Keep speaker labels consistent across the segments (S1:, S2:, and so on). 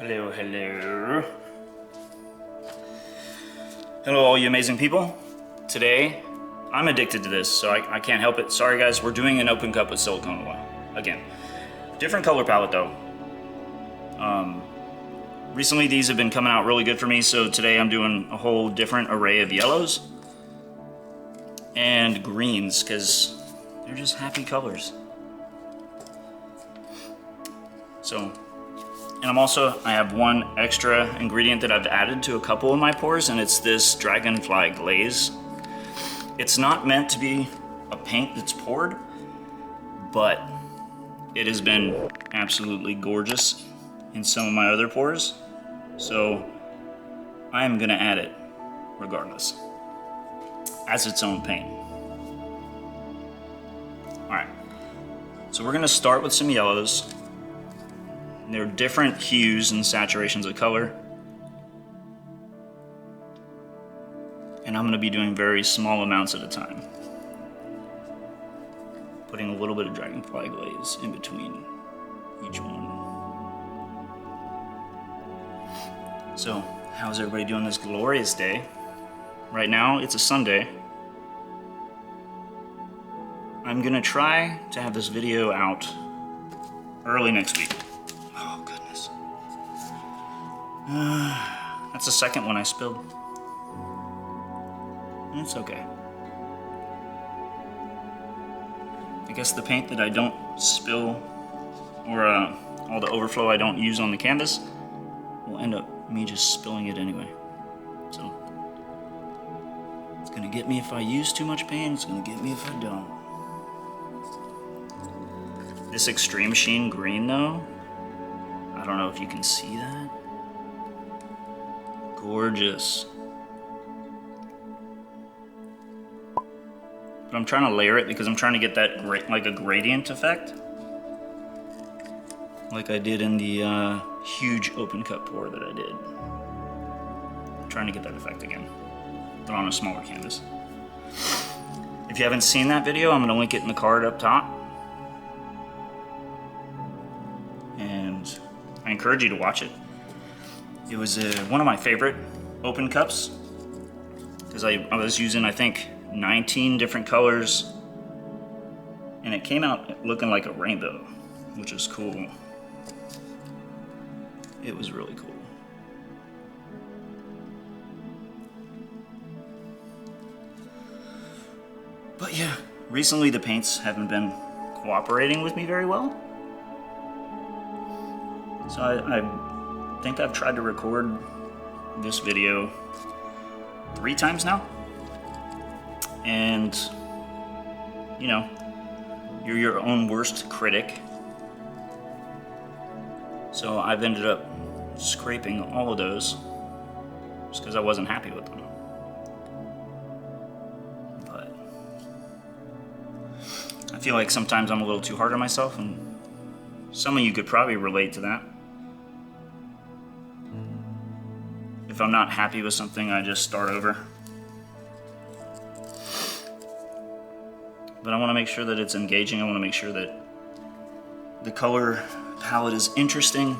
S1: Hello, hello. Hello, all you amazing people. Today, I'm addicted to this, so I can't help it. Sorry guys, we're doing an open cup with silicone oil. Again, different color palette though. Recently these have been coming out really good for me, so today I'm doing a whole different array of yellows and greens, because they're just happy colors. So, and I have one extra ingredient that I've added to a couple of my pours, and it's this Dragonfly Glaze. It's not meant to be a paint that's poured, but it has been absolutely gorgeous in some of my other pours. So I am gonna add it regardless, as its own paint. All right, so we're gonna start with some yellows. They're different hues and saturations of color. And I'm going to be doing very small amounts at a time. Putting a little bit of Dragonfly Glaze in between each one. So, how's everybody doing this glorious day? Right now, it's a Sunday. I'm going to try to have this video out early next week. That's the second one I spilled. It's okay. I guess the paint that I don't spill, or all the overflow I don't use on the canvas, will end up me just spilling it anyway. So, it's gonna get me if I use too much paint, it's gonna get me if I don't. This extreme sheen green though, I don't know if you can see that. Gorgeous. But I'm trying to layer it because I'm trying to get that like a gradient effect, like I did in the huge open cup pour that I did. I'm trying to get that effect again, but on a smaller canvas. If you haven't seen that video, I'm going to link it in the card up top. And I encourage you to watch it. It was one of my favorite open cups because I was using, I think, 19 different colors, and it came out looking like a rainbow, which is cool. It was really cool. But yeah, recently the paints haven't been cooperating with me very well. So I think I've tried to record this video 3 times now. And, you know, you're your own worst critic. So I've ended up scraping all of those just because I wasn't happy with them. But I feel like sometimes I'm a little too hard on myself, and some of you could probably relate to that. If I'm not happy with something, I just start over. But I want to make sure that it's engaging. I want to make sure that the color palette is interesting.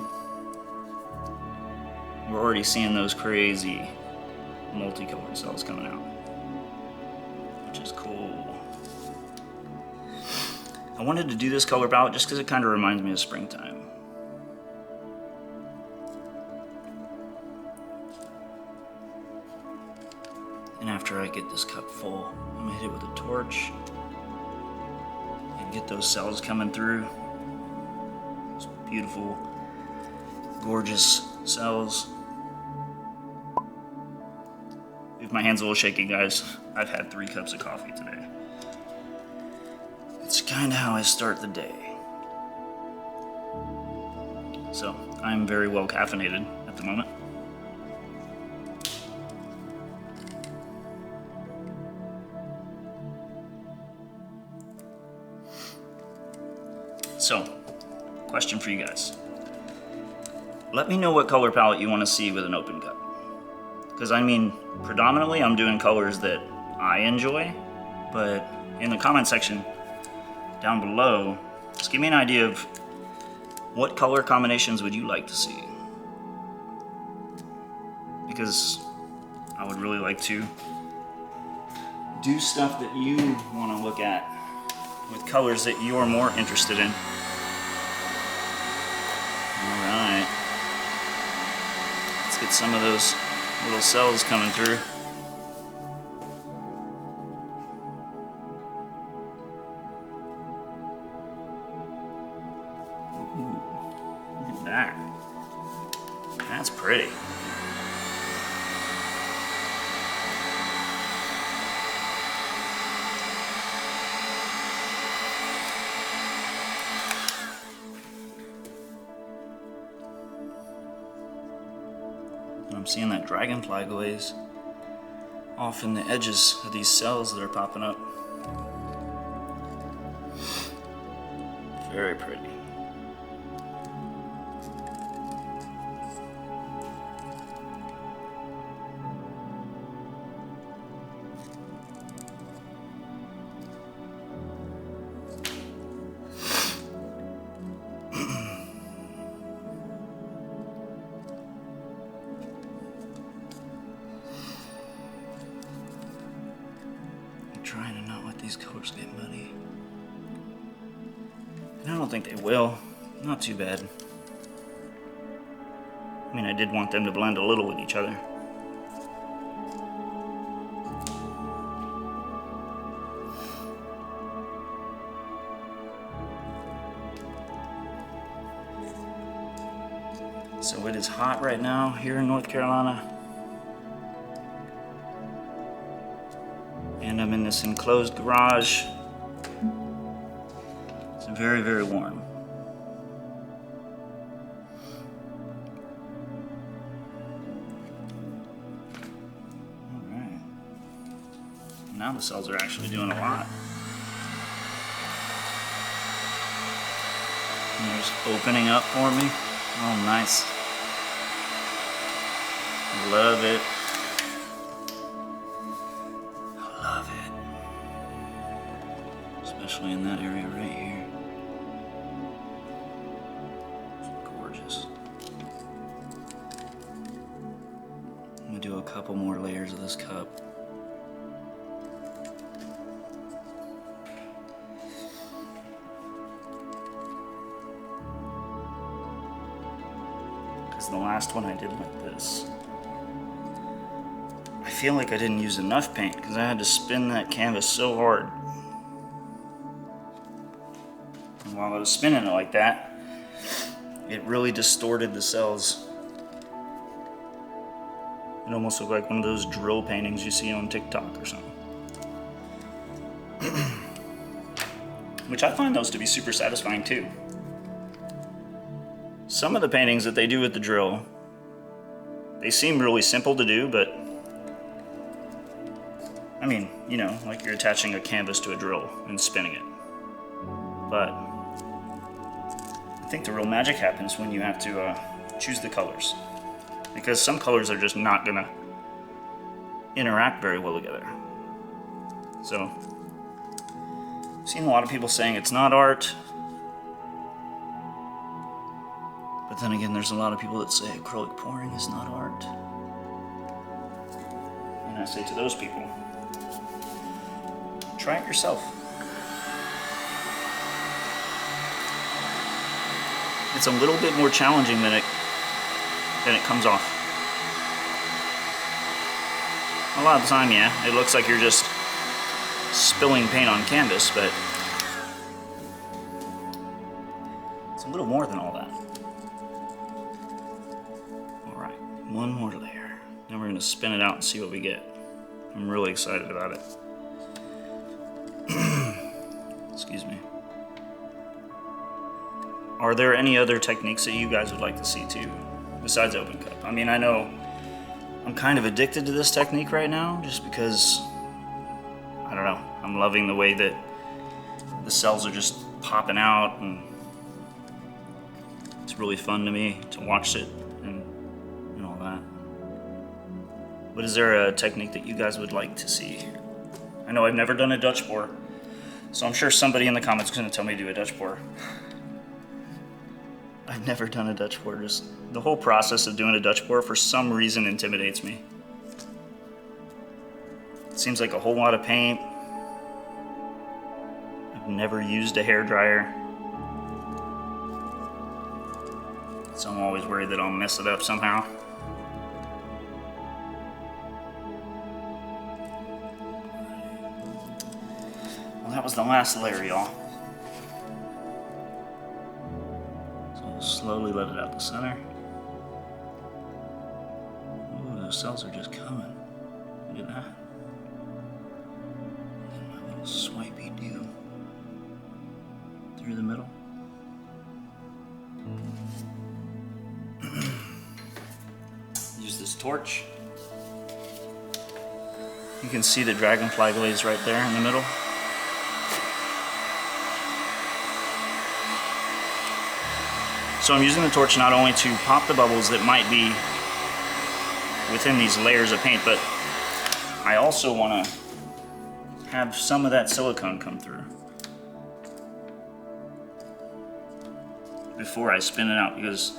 S1: We're already seeing those crazy multicolored cells coming out, which is cool. I wanted to do this color palette just because it kind of reminds me of springtime. And after I get this cup full, I'm gonna hit it with a torch and get those cells coming through. Those beautiful, gorgeous cells. If my hand's a little shaky, guys, I've had 3 cups of coffee today. It's kind of how I start the day. So, I'm very well caffeinated at the moment. So, question for you guys. Let me know what color palette you want to see with an open cup. Because I mean, predominantly I'm doing colors that I enjoy, but in the comment section down below, just give me an idea of what color combinations would you like to see. because I would really like to do stuff that you want to look at with colors that you're more interested in. Alright. Let's get some of those little cells coming through. Ooh, look at that. That's pretty. I'm seeing that Dragonfly Glaze off in the edges of these cells that are popping up. Very pretty. Trying to not let these colors get muddy. And I don't think they will. Not too bad. I mean, I did want them to blend a little with each other. So it is hot right now here in North Carolina. And I'm in this enclosed garage. It's very, very warm. Alright. Now the cells are actually doing a lot. And they're just opening up for me. Oh, nice. Love it. Especially in that area right here. It's gorgeous. I'm gonna do a couple more layers of this cup. Because the last one I did like this. I feel like I didn't use enough paint because I had to spin that canvas so hard. While I was spinning it like that, it really distorted the cells. It almost looked like one of those drill paintings you see on TikTok or something. Which I find those to be super satisfying too. Some of the paintings that they do with the drill, they seem really simple to do, but I mean, you know, like you're attaching a canvas to a drill and spinning it. But I think the real magic happens when you have to choose the colors, because some colors are just not gonna interact very well together. So, I've seen a lot of people saying it's not art, but then again, there's a lot of people that say acrylic pouring is not art. And I say to those people, try it yourself. It's a little bit more challenging than it comes off. A lot of the time, yeah, it looks like you're just spilling paint on canvas, but it's a little more than all that. All right, one more layer. Then we're gonna spin it out and see what we get. I'm really excited about it. Excuse me. Are there any other techniques that you guys would like to see too, besides open cup? I mean, I know I'm kind of addicted to this technique right now, just because, I don't know, I'm loving the way that the cells are just popping out, and it's really fun to me to watch it and all that. But is there a technique that you guys would like to see? I know I've never done a Dutch pour, so I'm sure somebody in the comments is going to tell me to do a Dutch pour. I've never done a Dutch pour. Just the whole process of doing a Dutch pour for some reason intimidates me. It seems like a whole lot of paint. I've never used a hairdryer, so I'm always worried that I'll mess it up somehow. Well, that was the last layer, y'all. Slowly let it out the center. Ooh, those cells are just coming. Look at that. And my little swipey do through the middle. Use this torch. You can see the Dragonfly Glaze right there in the middle. So I'm using the torch not only to pop the bubbles that might be within these layers of paint, but I also want to have some of that silicone come through before I spin it out, because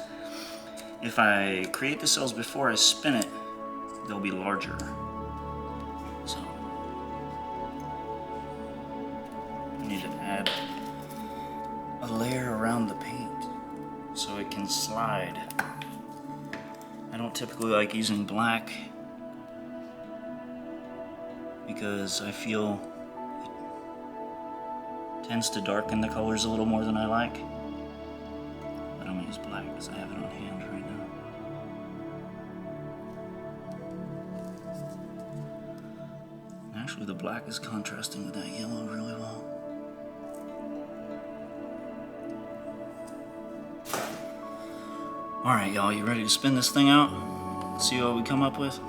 S1: if I create the cells before I spin it, they'll be larger. So I need to add a layer around the paint so it can slide. I don't typically like using black because I feel it tends to darken the colors a little more than I like. But I'm gonna use black because I have it on hand right now. Actually, the black is contrasting with that yellow really well. Alright, y'all, you ready to spin this thing out? See what we come up with?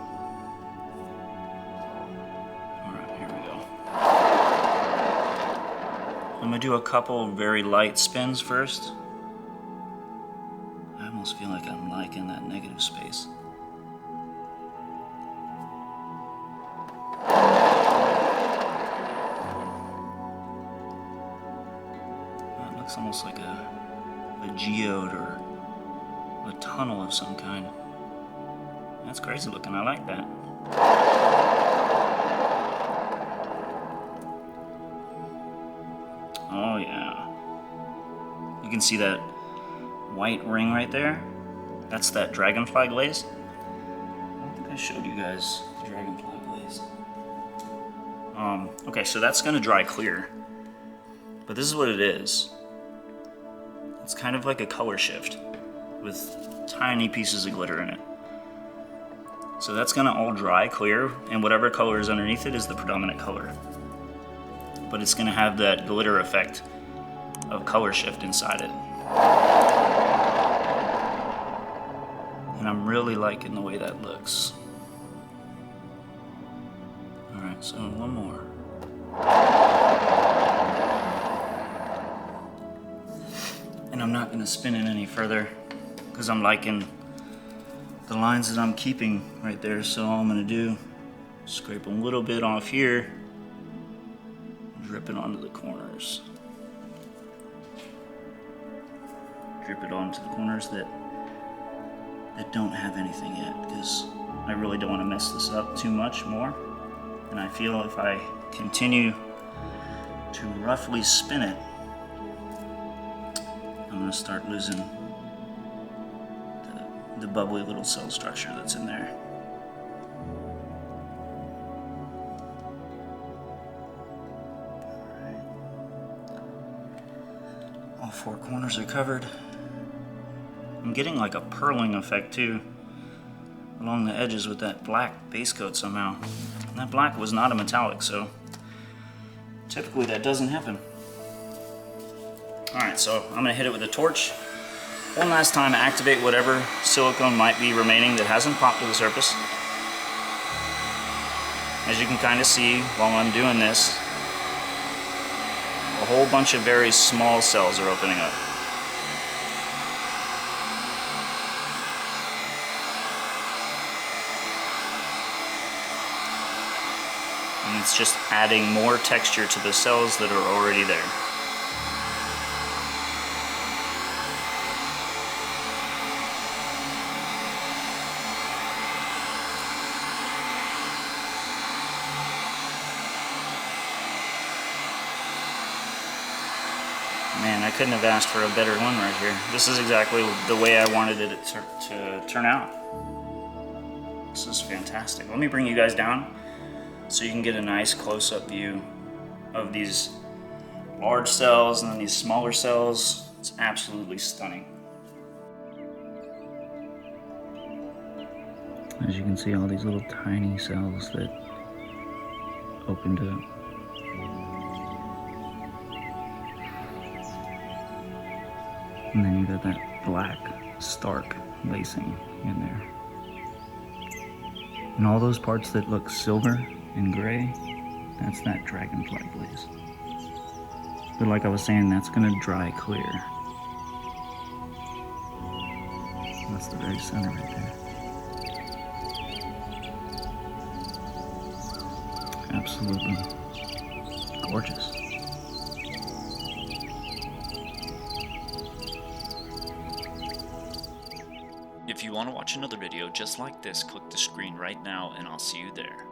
S1: Alright, here we go. I'm gonna do a couple very light spins first. I almost feel like I'm liking that negative space. That looks almost like a geode or a tunnel of some kind. That's crazy looking, I like that. Oh yeah. You can see that white ring right there? That's that Dragonfly Glaze. I don't think I showed you guys the Dragonfly Glaze. Okay, so that's gonna dry clear. But this is what it is. It's kind of like a color shift with tiny pieces of glitter in it. So that's gonna all dry clear, and whatever color is underneath it is the predominant color. But it's gonna have that glitter effect of color shift inside it. And I'm really liking the way that looks. All right, so one more. And I'm not gonna spin it any further because I'm liking the lines that I'm keeping right there. So all I'm gonna do is scrape a little bit off here, drip it onto the corners. Drip it onto the corners that don't have anything yet, because I really don't want to mess this up too much more. And I feel if I continue to roughly spin it, I'm going to start losing the bubbly little cell structure that's in there. All four corners are covered. I'm getting like a purling effect too along the edges with that black base coat somehow. And that black was not a metallic, so typically that doesn't happen. Alright, so I'm going to hit it with a torch. One last time, activate whatever silicone might be remaining that hasn't popped to the surface. As you can kind of see while I'm doing this, a whole bunch of very small cells are opening up. And it's just adding more texture to the cells that are already there. I couldn't have asked for a better one right here. This is exactly the way I wanted it to turn out. This is fantastic. Let me bring you guys down so you can get a nice close-up view of these large cells and then these smaller cells. It's absolutely stunning. As you can see, all these little tiny cells that opened up. And then you got that black, stark lacing in there. And all those parts that look silver and gray, that's that Dragonfly Glaze. But like I was saying, that's gonna dry clear. That's the very center right there. Absolutely gorgeous.
S2: If you want to watch another video just like this, click the screen right now and I'll see you there.